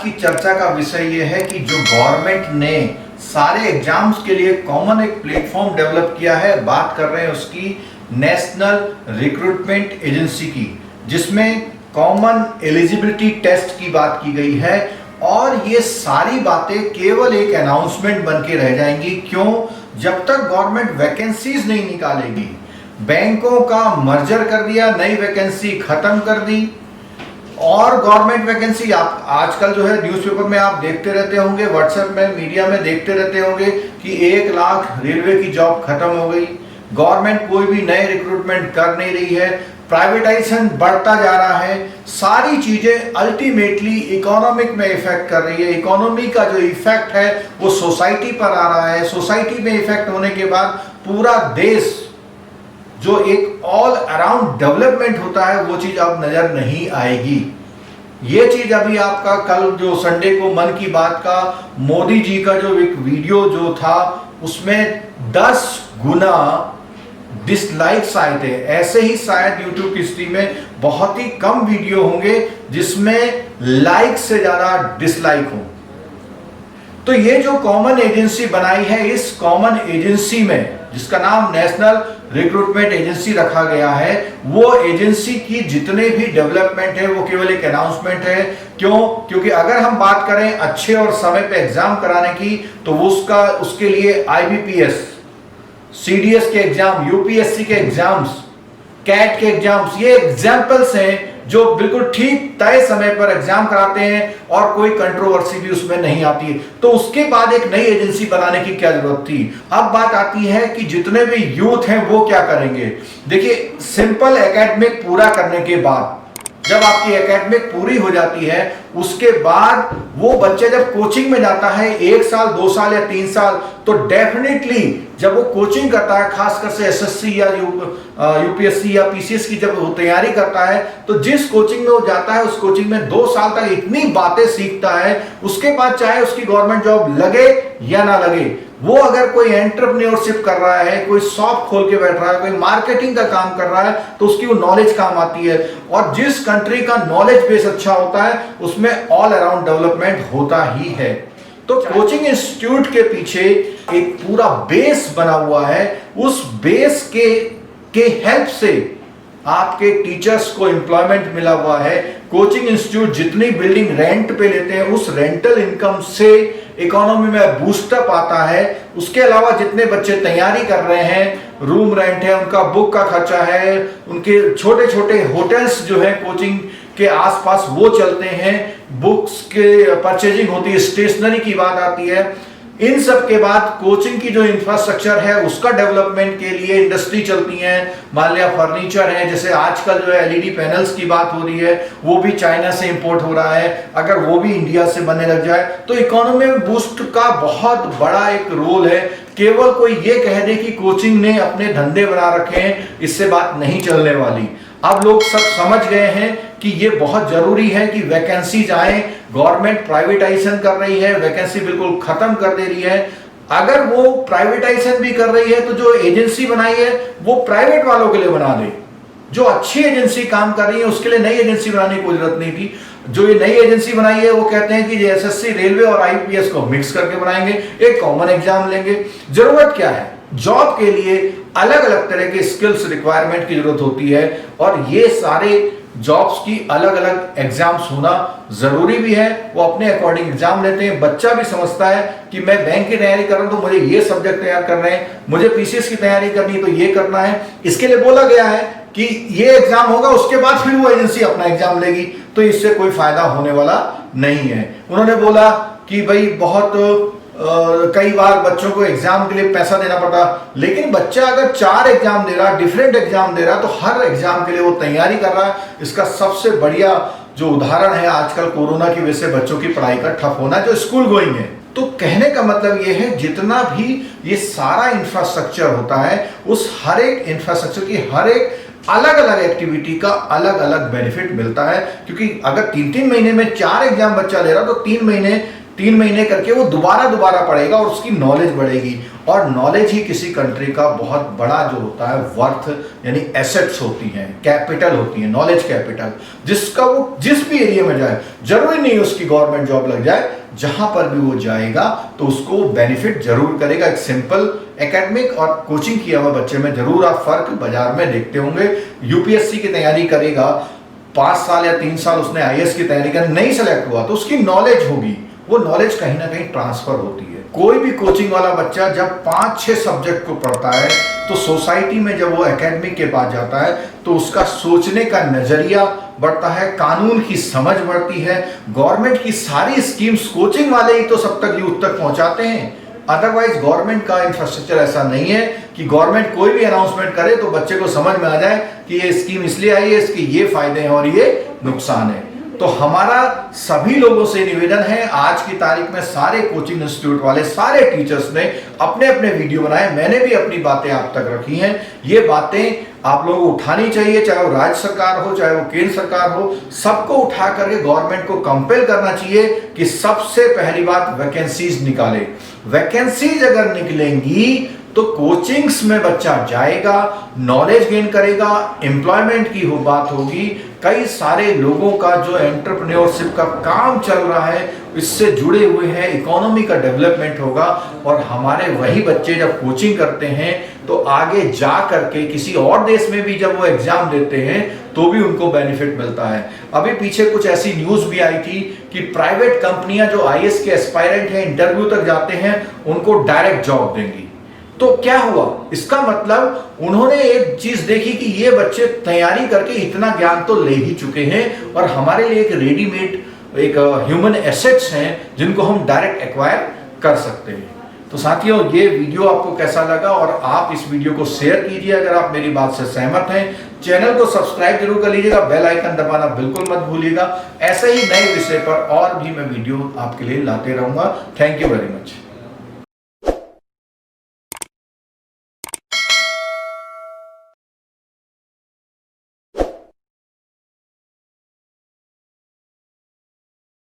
की चर्चा का विषय ये है कि जो गवर्नमेंट ने सारे एग्जाम्स के लिए कॉमन एक प्लेटफॉर्म डेवलप किया है। बात कर रहे हैं उसकी नेशनल रिक्रूटमेंट एजेंसी की, जिसमें कॉमन एलिजिबिलिटी टेस्ट की बात की गई है। और ये सारी बातें केवल एक अनाउंसमेंट बन के रह जाएंगी। क्यों? जब तक गवर्नमेंट वैकेंसीज नहीं निकालेगी। बैंकों का मर्जर कर दिया, नई वैकेंसी खत्म कर दी। और गवर्नमेंट वैकेंसी आप आजकल जो है न्यूज़पेपर में आप देखते रहते होंगे, व्हाट्सएप में, मीडिया में देखते रहते होंगे कि 1 लाख रेलवे की जॉब खत्म हो गई। गवर्नमेंट कोई भी नए रिक्रूटमेंट कर नहीं रही है, प्राइवेटाइजेशन बढ़ता जा रहा है। सारी चीजें अल्टीमेटली इकोनॉमिक में इफेक्ट कर रही है। इकोनॉमी का जो इफेक्ट है वो सोसाइटी पर आ रहा है। सोसाइटी में इफेक्ट होने के बाद पूरा देश जो एक ऑल अराउंड डेवलपमेंट होता है वो चीज अब नजर नहीं आएगी। ये चीज अभी आपका कल जो संडे को मन की बात का मोदी जी का जो एक वीडियो जो था उसमें 10 गुना डिसलाइक्स आए थे। ऐसे ही शायद यूट्यूब की हिस्ट्री में बहुत ही कम वीडियो होंगे जिसमें लाइक से ज्यादा डिसलाइक हो। तो ये जो कॉमन एजेंसी बनाई है, इस कॉमन एजेंसी में जिसका नाम नेशनल रिक्रूटमेंट एजेंसी रखा गया है, वो एजेंसी की जितने भी डेवलपमेंट है वो केवल एक अनाउंसमेंट है। क्यों? क्योंकि अगर हम बात करें अच्छे और समय पे एग्जाम कराने की तो वो उसके लिए IBPS, CDS के एग्जाम, UPSC के एग्जाम्स, कैट के एग्जाम्स, ये एग्जाम्पल्स हैं जो बिल्कुल ठीक तय समय पर एग्जाम कराते हैं और कोई कंट्रोवर्सी भी उसमें नहीं आती है। तो उसके बाद एक नई एजेंसी बनाने की क्या जरूरत थी? अब बात आती है कि जितने भी यूथ हैं वो क्या करेंगे। देखिए, सिंपल एकेडमिक पूरा करने के बाद जब आपकी एकेडमिक पूरी हो जाती है उसके बाद वो बच्चे जब कोचिंग में जाता है 1 साल, 2 साल या 3 साल, तो डेफिनेटली जब वो कोचिंग करता है, खासकर से SSC या UPSC या PCS की जब वो तैयारी करता है, तो जिस कोचिंग में वो जाता है उस कोचिंग में 2 साल तक इतनी बातें सीखता है। उसके बाद चाहे उसकी गवर्नमेंट जॉब लगे या ना लगे, वो अगर कोई एंटरप्रेन्योरशिप कर रहा है, कोई शॉप खोल के बैठ रहा है, कोई मार्केटिंग का काम कर रहा है, तो उसकी वो नॉलेज काम आती है। और जिस कंट्री का नॉलेज बेस अच्छा होता है उसमें ऑल अराउंड डेवलपमेंट होता ही है। तो कोचिंग इंस्टीट्यूट के पीछे एक पूरा बेस बना हुआ है। उस बेस के हेल्प से आपके टीचर्स को एम्प्लॉयमेंट मिला हुआ है। कोचिंग इंस्टीट्यूट जितनी बिल्डिंग रेंट पे लेते हैं उस रेंटल इनकम से इकोनॉमी में बूस्टअप आता है। उसके अलावा जितने बच्चे तैयारी कर रहे हैं, रूम रेंट है, उनका बुक का खर्चा है, उनके छोटे छोटे होटल्स जो है कोचिंग के आसपास वो चलते हैं, बुक्स के परचेजिंग होती है, स्टेशनरी की बात आती है। इन सब के बाद कोचिंग की जो इंफ्रास्ट्रक्चर है उसका डेवलपमेंट के लिए इंडस्ट्री चलती है। मान लिया फर्नीचर है, जैसे आजकल जो है LED पैनल्स की बात हो रही है, वो भी चाइना से इंपोर्ट हो रहा है। अगर वो भी इंडिया से बनने लग जाए तो इकोनॉमी में बूस्ट का बहुत बड़ा एक रोल है। केवल कोई ये कह दे कि कोचिंग ने अपने धंधे बना रखे हैं, इससे बात नहीं चलने वाली। अब लोग सब समझ गए हैं कि ये बहुत जरूरी है कि वैकेंसीज आए। गवर्नमेंट प्राइवेटाइजेशन कर रही है, वैकेंसी बिल्कुल खत्म कर दे रही है। अगर वो प्राइवेटाइजेशन भी कर रही है तो जो एजेंसी बनाई है वो प्राइवेट वालों के लिए बना दे। जो अच्छी एजेंसी काम कर रही है उसके लिए नई एजेंसी बनाने की कोई जरूरत नहीं थी। जो ये नई एजेंसी बनाई है वो कहते हैं कि SSC, रेलवे और IPS को मिक्स करके बनाएंगे, एक कॉमन एग्जाम लेंगे। जरूरत क्या है? जॉब के लिए अलग अलग तरह के स्किल्स रिक्वायरमेंट की जरूरत होती है और ये सारे जॉब्स की अलग अलग एग्जाम्स होना जरूरी भी है। वो अपने अकॉर्डिंग एग्जाम लेते हैं। बच्चा भी समझता है कि मैं बैंक की तैयारी कर रहा हूं तो मुझे ये सब्जेक्ट तैयार करने हैं, मुझे PCS की तैयारी करनी है तो ये करना है। इसके लिए बोला गया है कि ये एग्जाम होगा, उसके बाद फिर वो एजेंसी अपना एग्जाम लेगी, तो इससे कोई फायदा होने वाला नहीं है। उन्होंने बोला कि भाई बहुत कई बार बच्चों को एग्जाम के लिए पैसा देना पड़ता, लेकिन बच्चा अगर 4 एग्जाम दे रहा, डिफरेंट एग्जाम दे रहा, तो हर एग्जाम के लिए वो तैयारी कर रहा है। इसका सबसे बढ़िया जो उदाहरण है आजकल कोरोना की वजह से बच्चों की पढ़ाई का ठप होना, जो स्कूल गोइंग है। तो कहने का मतलब ये है जितना भी ये सारा इंफ्रास्ट्रक्चर होता है, उस हर एक इंफ्रास्ट्रक्चर की हर एक अलग अलग एक्टिविटी का अलग अलग बेनिफिट मिलता है। क्योंकि अगर 3-3 महीने में 4 एग्जाम बच्चा ले रहा तो 3 महीने 3 महीने करके वो दोबारा पढ़ेगा और उसकी नॉलेज बढ़ेगी। और नॉलेज ही किसी कंट्री का बहुत बड़ा जो होता है वर्थ, यानी एसेट्स होती हैं, कैपिटल होती है, नॉलेज कैपिटल, जिसका वो जिस भी एरिया में जाए, जरूरी नहीं उसकी गवर्नमेंट जॉब लग जाए, जहां पर भी वो जाएगा तो उसको बेनिफिट जरूर करेगा। एक सिंपल एकेडमिक और कोचिंग किया हुआ बच्चे में जरूर आप फर्क बाजार में देखते होंगे। यूपीएससी की तैयारी करेगा, 5 साल या 3 साल उसने आईएएस की तैयारी कर नहीं सेलेक्ट हुआ, तो उसकी नॉलेज होगी, वो नॉलेज कहीं ना कहीं ट्रांसफर होती है। कोई भी कोचिंग वाला बच्चा जब 5-6 सब्जेक्ट को पढ़ता है तो सोसाइटी में जब वो एकेडमिक के पास जाता है तो उसका सोचने का नजरिया बढ़ता है, कानून की समझ बढ़ती है। गवर्नमेंट की सारी स्कीम्स कोचिंग वाले ही तो सब तक यूथ तक पहुंचाते हैं। अदरवाइज गवर्नमेंट का इंफ्रास्ट्रक्चर ऐसा नहीं है कि गवर्नमेंट कोई भी अनाउंसमेंट करे तो बच्चे को समझ में आ जाए कि ये स्कीम इसलिए आई है, इसके ये फायदे हैं और ये नुकसान है। तो हमारा सभी लोगों से निवेदन है, आज की तारीख में सारे कोचिंग इंस्टीट्यूट वाले, सारे टीचर्स ने अपने अपने वीडियो बनाए, मैंने भी अपनी बातें आप तक रखी हैं। ये बातें आप लोगों को उठानी चाहिए, चाहे वो राज्य सरकार हो, चाहे वो केंद्र सरकार हो, सबको उठा करके गवर्नमेंट को कंपेल करना चाहिए कि सबसे पहली बात वैकेंसीज निकाले। वैकेंसीज अगर निकलेंगी तो कोचिंग्स में बच्चा जाएगा, नॉलेज गेन करेगा, एम्प्लॉयमेंट की हो बात होगी, कई सारे लोगों का जो एंटरप्रेन्योरशिप का काम चल रहा है इससे जुड़े हुए हैं, इकोनॉमी का डेवलपमेंट होगा। और हमारे वही बच्चे जब कोचिंग करते हैं तो आगे जा करके किसी और देश में भी जब वो एग्जाम देते हैं तो भी उनको बेनिफिट मिलता है। अभी पीछे कुछ ऐसी न्यूज भी आई थी कि प्राइवेट कंपनियां जो आईएएस के एस्पायरेंट हैं, इंटरव्यू तक जाते हैं, उनको डायरेक्ट जॉब देंगी। तो क्या हुआ, इसका मतलब उन्होंने एक चीज देखी कि ये बच्चे तैयारी करके इतना ज्ञान तो ले ही चुके हैं और हमारे लिए एक रेडीमेड एक ह्यूमन एसेट्स हैं जिनको हम डायरेक्ट एक्वायर कर सकते हैं। तो साथियों, ये वीडियो आपको कैसा लगा और आप इस वीडियो को शेयर कीजिए अगर आप मेरी बात से सहमत हैं। चैनल को सब्सक्राइब जरूर कर लीजिएगा, बेल आइकन दबाना बिल्कुल मत भूलिएगा। ऐसे ही नए विषय पर और भी मैं वीडियो आपके लिए लाते रहूंगा। Thank you very much.